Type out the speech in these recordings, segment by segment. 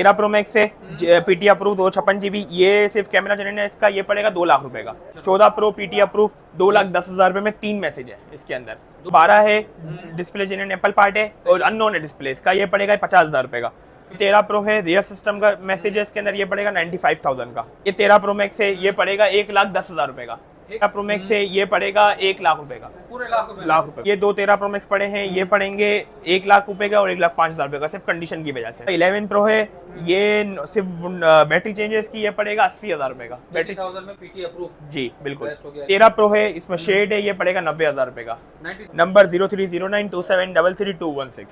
13 pro max है, PT approve 256 GB। ये सिर्फ कैमरा जनरेट है इसका, ये पड़ेगा 2 लाख रुपए का। 14 प्रो पीटी अप्रूव 2,10,000 रुपए में 3 मैसेज है इसके अंदर। 12 है, डिस्प्ले जनरेट एप्पल पार्ट है और अननोन है डिस्प्ले, इसका ये पड़ेगा 50,000 रुपए का। 13 प्रो है, रियर सिस्टम का मैसेज है इसके अंदर, ये पड़ेगा 95,000 का। ये 13 प्रो मैक्स है, ये पड़ेगा 1,10,000 रुपए का। 13 प्रो मैक्स है, ये पड़ेगा 1 लाख रुपए का, पूरे लाख रुपए। ये दो 13 प्रो मैक्स पड़े हैं, ये पड़ेंगे 1 लाख रुपए का और 1,05,000 रुपए का, सिर्फ कंडीशन की वजह से। 11 प्रो है, ये सिर्फ बैटरी चेंजेस की, ये पड़ेगा 80,000 रुपए का। बैटरी 80,000 में पीटी अप्रूव जी बिल्कुल। 13 प्रो है, इसमें शेड है, ये पड़ेगा 90,000 रुपए का। नंबर 030927333216।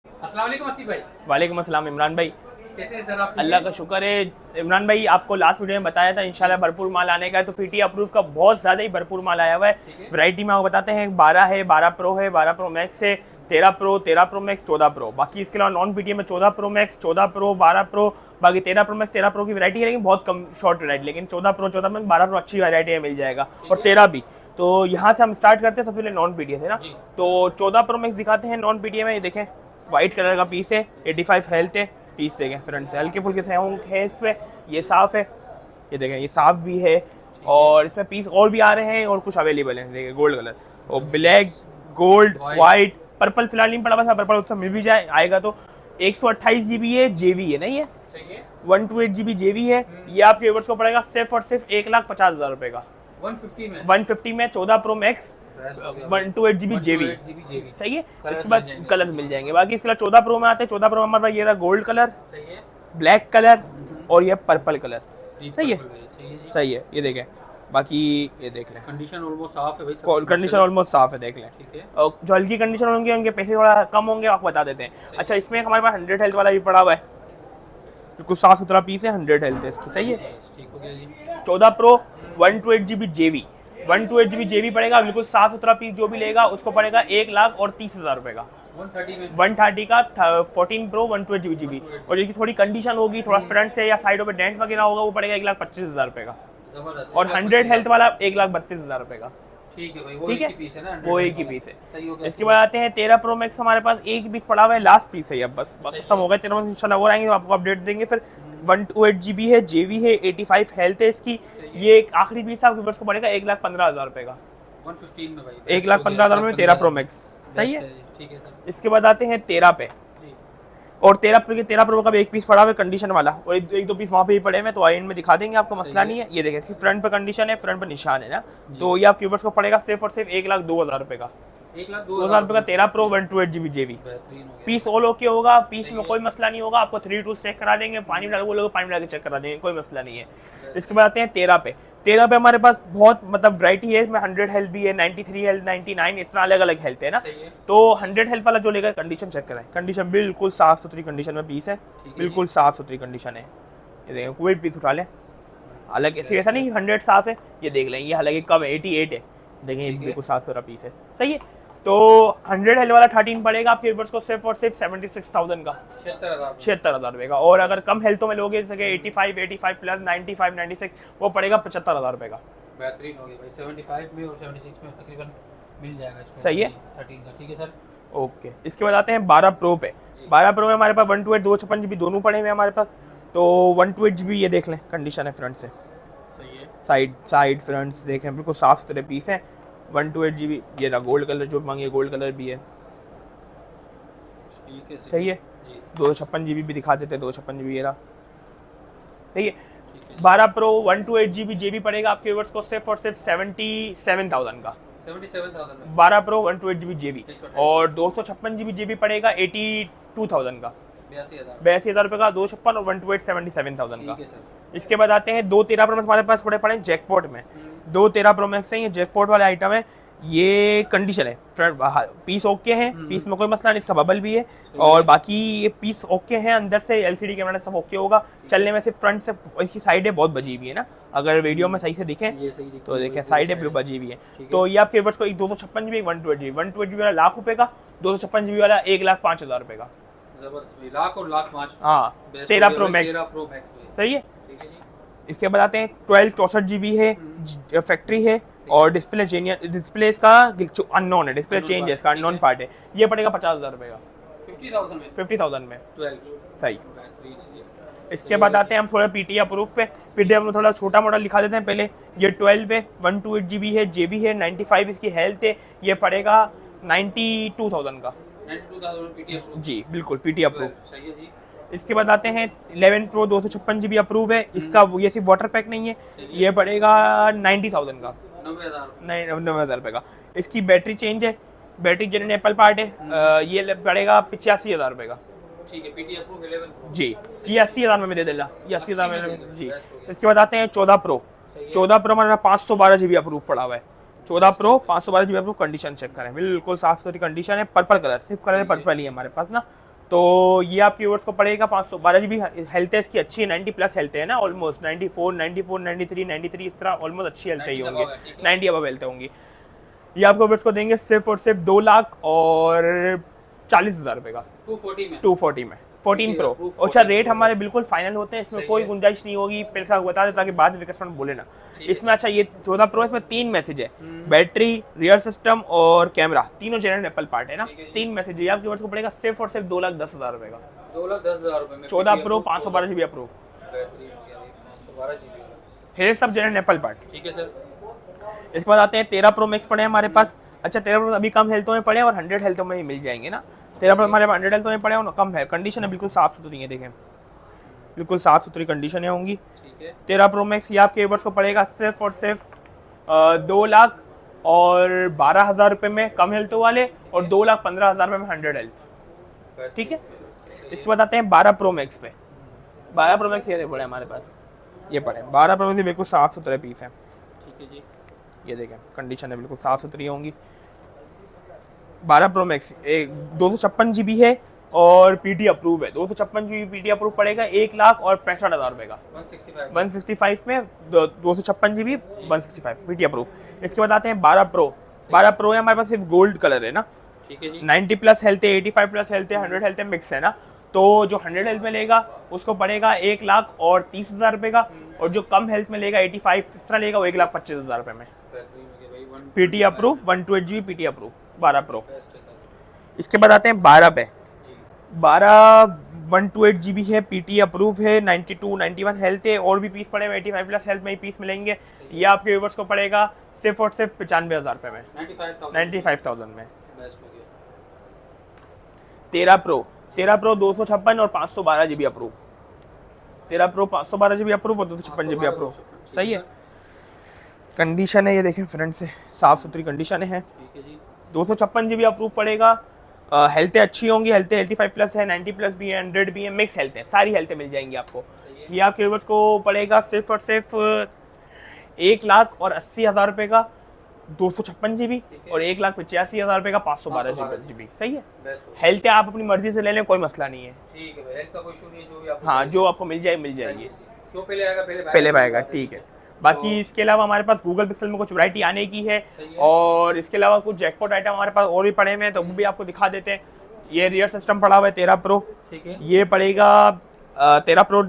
अस्सलाम वालेकुम आसिफ भाई। वालेकुम अस्सलाम इमरान भाई, कैसे हैं सर आप? अल्लाह का शुक्र है। इमरान भाई आपको लास्ट वीडियो में बताया था इंशाल्लाह भरपूर माल आने का है, तो पीटी अप्रूव का बहुत ज़्यादा ही भरपूर माल आया हुआ है। वैरायटी में आपको बताते हैं, 12 है, 12 प्रो है, 12 प्रो मैक्स है, 13 प्रो, 13 प्रो मैक्स, 14 प्रो। बाकी इसके अलावा नॉन पीटी में 14 प्रो मैक्स, 14 प्रो, 12 प्रो, बाकी 13 प्रो मैक्स, 13 प्रो की वैरायटी है, लेकिन बहुत कम शॉर्ट वैरायटी। लेकिन 14 प्रो, 14 मैक्स, 12 प्रो अच्छी वैरायटी में मिल जाएगा, और 13 भी। तो यहाँ से हम स्टार्ट करते हैं सबसे पहले नॉन पीटी से ना। तो 14 प्रो मैक्स दिखाते हैं नॉन पीटी में। ये देखें व्हाइट कलर का पीस है, 85 हेल्थ है, पीस देखें फ्रंट से हल्के फुल्के से है इस पे, ये साफ है, ये देखें ये साफ भी है, और इसमें पीस और भी आ रहे हैं और कुछ अवेलेबल हैं। देखिए गोल्ड कलर और ब्लैक, गोल्ड, व्हाइट, पर्पल फिलहाल नहीं पड़ा, बस पर्पल उससे मिल भी जाए आएगा तो। 128 GB है, JV है, नहीं है 128 GB JV है। ये आपके व्यूअर्स को पड़ेगा सिर्फ और सिर्फ 1,50,000 रुपए का। 150 में 14 प्रो मैक्स 128 GB JV, सही है। इसके बाद कलर मिल जाएंगे। बाकी इसके बाद 14 प्रो में आते हैं। 14 प्रो में हमारे पास ये रहा गोल्ड कलर, ब्लैक कलर और ये पर्पल कलर, सही है, सही है। ये देखें, बाकी ये देख लें, कंडीशन ऑलमोस्ट साफ है भाई, कंडीशन ऑलमोस्ट साफ है, देख लें। और जो हल्की कंडीशन होंगे उनके पैसे थोड़ा कम होंगे, आपको बता देते हैं। अच्छा, इसमें हमारे पास 100 हेल्थ वाला भी पड़ा हुआ है, बिल्कुल साफ सुथरा पीस है, 100 हेल्थ है इसकी, सही है। 14 pro 128 GB JV, 128 GB JV पड़ेगा, बिल्कुल साफ सुथरा पीस। जो भी लेगा उसको पड़ेगा 1,30,000 रुपए का। 130 का 14 प्रो 128 GB JV, और जिसकी थोड़ी कंडीशन होगी, थोड़ा फ्रंट से या साइडों पे डेंट वगैरह होगा, वो पड़ेगा 1,25,000 रुपए का। और 100 हेल्थ वाला 1,32,000 रुपए का। ठीक है भाई, ठीक है, पीस है ना, वो एक ही पीस है। सही हो गया। इसके बाद आते हैं 13 प्रो मैक्स, हमारे पास एक पीस पड़ा हुआ है, लास्ट पीस है, अब बस खत्म हो गया 13 में, इंशाल्लाह और आएंगे तो आपको अपडेट देंगे। फिर 128 GB है, JV है, 85 हेल्थ है इसकी। ये एक आखिरी पीस है, आपके को पड़ेगा 1,15,000 रुपए का। 115 में भाई, 1,15,000 में 13 प्रो मैक्स, सही है। ठीक है सर। इसके बाद आते हैं 13 पे, और 13 प्रो का भी एक पीस पड़ा हुआ है कंडीशन वाला, और एक दो पीस वहाँ पे ही पड़े हैं, तो एंड में दिखा देंगे आपको, मसला नहीं है। ये देखें, इसकी फ्रंट पे कंडीशन है, फ्रंट पे निशान है ना, तो ये आपके व्यूअर्स को पड़ेगा सिर्फ और सिर्फ 1,02,000 रुपए का। 1,02,000 रुपए का 13 प्रो 128 GB JV। पीस ऑल ओके होगा, पीस में कोई मसला नहीं होगा। आपको 3 टूल्स चेक करा देंगे, पानी डाल बोलोगे पानी डाल के चेक करा देंगे, कोई मसला नहीं है। इसके बाद आते हैं 13 पे। 13 पे हमारे पास बहुत मतलब वैरायटी है, इसमें 100 हेल्थ भी है, 93 हेल्थ, 99, इस तरह अलग अलग हेल्थ है ना। तो 100 हेल्थ वाला जो लेगा, कंडीशन चेक कराएं, कंडीशन बिल्कुल साफ सुथरी कंडीशन में पीस है, बिल्कुल साफ सुथरी कंडीशन है। ये देखें, कोई पीस उठा लें, हालांकि ऐसा नहीं 100 साफ है, ये देख लें, ये हालांकि कम है, 88 है, देखें बिल्कुल साफ सुथरा पीस है, सही है। तो 100 हेल्थ वाला 13 पड़ेगा आपके व्यूअर्स को सिर्फ और सिर्फ 76,000 का, 76,000 रुपए का। और अगर कम हेल्थों में लोगे, जैसे कि 85 प्लस 95, 96, वो पड़ेगा 75,000 रुपए का। बेहतरीन हो गया भाई, 75 में और 76 में तकरीबन मिल जाएगा, सही है 13 का। ठीक है सर, ओके। इसके बाद आते हैं 12 प्रो पे। 12 प्रो में हमारे पास 128 256 GB दोनों पड़े हुए हैं हमारे पास। तो 128 GB ये देख लें, कंडीशन है फ्रंट से, सही है, साइड फ्रंट्स देखें, बिल्कुल साफ सुथरे पीस हैं। 128 GB, ये रहा गोल्ड कलर, जो मांगे गोल्ड कलर भी है, सही है। 256 GB भी दिखा देते हैं, 256 GB ये रहा, सही है। 12 प्रो 128 GB JV पड़ेगा आपके व्यूअर्स को सिर्फ और सिर्फ 77,000 का। 77,000 में 12 प्रो 128 GB JV, और 256 GB JV पड़ेगा 82,000 का, 82,000 रुपए का। 256 और 128 77,000 का। इसके बाद आते हैं 2 13 प्रो मैक्स, हमारे पास पड़े जैकपॉट में। 2 13 प्रो मैक्स हैं, ये जैकपॉट वाले आइटम है, ये कंडीशन है, पीस ओके हैं, पीस में कोई मसला नहीं, इसका बबल भी है, और बाकी ये पीस ओके हैं, अंदर से LCD कैमरा सब ओके होगा। चलने में सिर्फ फ्रंट से इसकी साइड है बहुत बजी हुई है ना, अगर वीडियो में सही से दिखें तो देखें साइड है बजी हुई है। तो ये आपके व्यूअर्स को 256 GB 128 GB वाला लाख रुपए का, 256 GB वाला 1,05,000 रुपए का। लाख और लाख 5, हाँ 13 प्रो मैक्स, सही है। इसके बाद आते हैं 12 64 GB है, फैक्ट्री है, और डिस्प्ले इसका अननोन है, डिस्प्ले चेंज है इसका, अननोन पार्ट है, ये पड़ेगा 50,000 रुपए का। 50,000 में 12 सही। बेहतरीन है ये। इसके बाद आते हैं हम थोड़ा पीटी अप्रूव पे। पीटी अप्रूव थोड़ा छोटा मोटा लिखा देते हैं पहले। ये 12 है, 128 GB है, JB है, 95 इसकी हेल्थ है। ये पड़ेगा 92,000 का। 92,000 पीटी अप्रूव। जी बिल्कुल, पीटी अप्रूव। सही है जी। इसके बाद आते हैं 11 Pro 256 GB अप्रूव है। इसका ये सिर्फ वाटर पैक नहीं है, ये पड़ेगा 90,000 का, 90,000। 90,000 रुपये का। इसकी बैटरी चेंज है, बैटरी जेन्युइन एप्पल पार्ट है। ये पड़ेगा 85,000 रुपये का। ठीक है, पीटी अप्रूव 11। जी, ये 80,000 में दे देगा, ये 80,000 में जी। इसके बाद आते हैं 14 Pro। 14 Pro हमारे 512 GB अप्रूव पड़ा हुआ है। 14 Pro 512 GB approve. Condition check करें, बिल्कुल साफ सुथरी कंडीशन है। पर्पल कलर, सिर्फ कलर पर्पल ही है हमारे पास ना। तो ये आपके व्यूअर्स को पड़ेगा 512 GB। हेल्थ है इसकी अच्छी है, 90+ हेल्थ है ना, ऑलमोस्ट 94, 94, 93 इस तरह ऑलमोस्ट अच्छी हेल्थ ही होंगी, 90 अबव हेल्थ होंगी। ये आपको व्यूअर्स को देंगे सिर्फ और सिर्फ 2,40,000 रुपये का, 240 में 14 Pro। अच्छा, रेट हमारे बिल्कुल फाइनल होते हैं, इसमें कोई गुंजाइश नहीं होगी। पहले से बता दें ताकि बाद में कस्टमर बोले ना। इसमें अच्छा ये 14 Pro, इसमें 3 मैसेज है, बैटरी, रियर सिस्टम और कैमरा, तीनों जेन्युइन एप्पल पार्ट है ना। 3 मैसेज है। आपके व्यूअर्स को पड़ेगा सिर्फ और सिर्फ 2,10,000 रुपये का, 2,10,000 रुपये में 14 Pro 512 GB अप्रूव बेहतरीन हो गया, 512 GB है, सब जेन्युइन एप्पल पार्ट। ठीक है सर। इसके बाद आते हैं 13 Pro Max पड़े हैं हमारे पास। अच्छा, 13 Pro अभी कम हेल्थों में पड़े हैं और 100 हेल्थों में ही मिल जाएंगे ना। 13 Pro हमारे पास 100 हेल्थों में पड़े हैं और कम है, कंडीशन है बिल्कुल साफ सुथरी है, देखें बिल्कुल साफ सुथरी कंडीशन है होंगी। ठीक है, 13 Pro Max ये आपके व्यूअर्स को पड़ेगा सिर्फ और सिर्फ 2,12,000 रुपये में कम हेल्थों वाले, और 2,15,000 रुपये में 100 हेल्थ। ठीक है। इसके बाद आते हैं 12 Pro Max पे। 12 Pro Max ये पड़े हमारे पास, ये पड़े 12 Pro Max बिल्कुल साफ सुथरे पीस हैं। ठीक है जी। ये देखें कंडीशन है बिल्कुल साफ सुथरी होंगी। 12 Pro Max 256 GB है और पीटी अप्रूव है। 256 GB पीटी अप्रूव पड़ेगा 1,65,000 रुपये का, 165 में 256 GB 165 पीटी अप्रूव। इसके बाद आते हैं 12 Pro। 12 Pro है हमारे पास, सिर्फ गोल्ड कलर है ना। ठीक है जी। 90+ हेल्थ है, 85+ हेल्थ है, 100 हेल्थ है, मिक्स है ना। तो जो 100 हेल्थ में लेगा उसको पड़ेगा 1,30,000 रुपये का, और जो कम हेल्थ में लेगा 85 इस तरह लेगा वो 1,25,000 रुपये में। PT approve 128 GB PT approve 12 Pro। इसके बाद आते हैं 12 पे। 12 128 GB है, पीटी अप्रूव है, 92 91 हेल्थ है, और भी पीस पड़े हुए 85+ हेल्थ में ही पीस मिलेंगे। ये आपके व्यूअर्स को पड़ेगा सिर्फ और सिर्फ 95,000 रुपये में, 95,000 में। 13 Pro 256 और 512 GB approve. 13 Pro 512 GB approve और 256 GB अप्रूव। सही है, कंडीशन है ये देखें फ्रंट से साफ सुथरी कंडीशन है। 256 GB अप्रूव पड़ेगा। हेल्थें अच्छी होंगी, हेल्थें 85+ है, 90+ भी है, 100 भी है, मिक्स हेल्थ है, सारी हेल्थें मिल जाएंगी आपको। ये आपके व्यूअर्स को पड़ेगा सिर्फ और सिर्फ 1,80,000 रुपये का 256 GB और 1,85,000 रुपये का 512 GB। सही है। हेल्थ आप अपनी मर्जी से ले लें, कोई मसला नहीं है। ठीक है, हेल्थ का कोई इशू नहीं है, जो भी आपको हाँ, जो आपको मिल जाएगी जो पहले आएगा पहले पाएगा। ठीक है। बाकी इसके अलावा हमारे पास गूगल पिक्सल में कुछ वैरायटी आने की है, और इसके अलावा कुछ जैकपॉट आइटम हमारे पास और भी पड़े हुए हैं, तो वो भी आपको दिखा देते हैं। ये रियर सिस्टम पड़ा हुआ है 13 Pro। ठीक है। ये पड़ेगा 13 Pro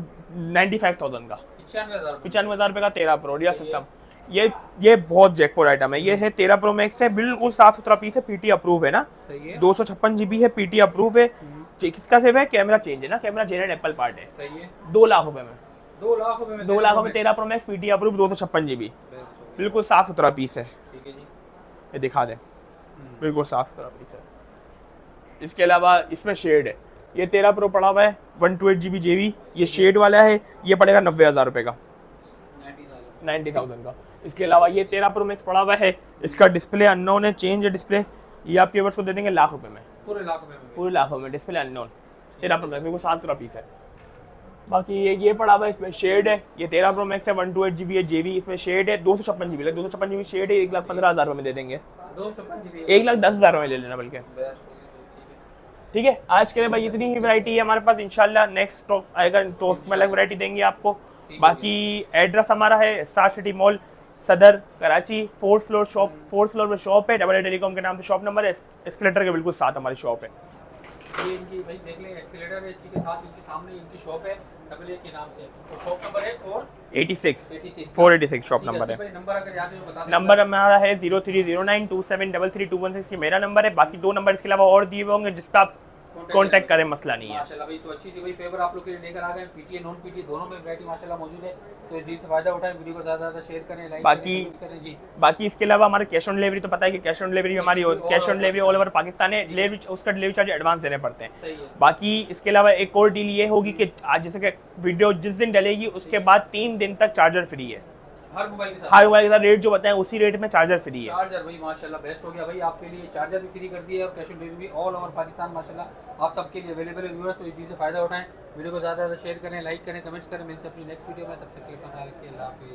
95,000 का, 95,000 रुपये का 13 Pro रियर सिस्टम। ये बहुत जैकपॉट आइटम है। ये है 13 Pro Max है, बिल्कुल साफ सुथरा पीस है, पीटी अप्रूव है ना। 256 GB है, पीटी अप्रूव है। किसका सेव है? कैमरा चेंज है ना, कैमरा जेन्युइन एप्पल पार्ट है। सही है। 2 लाख रुपए में 2 लाख रुपए में 2 लाख में 13 Pro Max PT approve 256 GB, बिल्कुल साफ सुथरा पीस है। ठीक है जी। ये दिखा दें, बिल्कुल साफ सुथरा पीस है। इसके अलावा इसमें शेड है, ये 13 Pro पड़ा हुआ है 128 GB JB, ये शेड वाला है, ये पड़ेगा 90,000 रुपये का, 90,000 का। इसके अलावा ये 13 Pro Max पड़ा हुआ है, इसका डिस्प्ले अननोन है, चेंज है डिस्प्ले। ये आपके व्यूअर्स को दे देंगे लाख रुपए में, पूरे लाख में डिस्प्ले अननोन 13 Pro Max, बिल्कुल साफ सुथरा पीस है। बाकी ये पड़ा हुआ है, इसमें शेड है, ये 13 Pro Max है 128 GB है JB, इसमें शेड है 256 GB, 256 GB शेड है, 1,15,000 रुपये में दे देंगे, 1,10,000 में ले लेना बल्कि। ठीक है, आज के लिए भाई इतनी ही वैरायटी है हमारे पास। इंशाल्लाह नेक्स्ट स्टॉक आएगा तो उसमें अलग वैरायटी देंगे आपको। बाकी एड्रेस हमारा है स्टार सिटी मॉल सदर कराची, 4th फ्लोर पे शॉप है, डबल टेलीकॉम के नाम से शॉप नंबर है, एस्केलेटर के बिल्कुल साथ हमारी शॉप है। ये इनकी भाई देख लें, एक्सीलेटर है, इसी के साथ इनके सामने इनकी शॉप है डबल ए के नाम से, तो शॉप नंबर है 486 शॉप नंबर है। नंबर अगर याद है तो बता दें। नंबर हमारा है 0309273321, ये मेरा नंबर है। बाकी 2 नंबर इसके अलावा और दिए हुए होंगे जिस पर आप कॉन्टैक्ट करें, मसला नहीं है। माशाल्लाह भाई, तो अच्छी सी भाई फेवर आप लोग के लिए लेकर आ गए, पीटीए नॉन पीटीए दोनों में वैरायटी माशाल्लाह मौजूद है। तो इस चीज से फायदा उठाएं, वीडियो को ज्यादा ज्यादा शेयर करें, लाइक करें जी। बाकी इसके अलावा हमारे कैश ऑन डिलीवरी तो पता है कि कैश ऑन डिलीवरी हमारी cash on delivery all over Pakistan है, डिलीवरी उसका डिलीवरी चार्ज एडवांस देने पड़ते हैं। सही है। बाकी इसके अलावा एक और डील ये होगी कि आज जैसे कि वीडियो जिस दिन डलेगी उसके बाद 3 दिन तक चार्जर फ्री है, हर मोबाइल के साथ। हर मोबाइल के साथ रेट जो बताएं उसी रेट में चार्जर फ्री है। चार्जर भाई माशाल्लाह बेस्ट हो गया भाई, आपके लिए चार्जर भी फ्री कर दिया है और cash on delivery all over Pakistan माशाल्लाह आप सबके लिए अवेलेबल है व्यूअर्स। तो इस चीज़ से फायदा उठाएं, वीडियो को ज़्यादा से ज़्यादा शेयर करें, लाइक करें, कमेंट्स करें। मिलते हैं अपनी नेक्स्ट वीडियो में, तब तक के लिए अपना ख्याल रखिए, अल्लाह हाफिज़।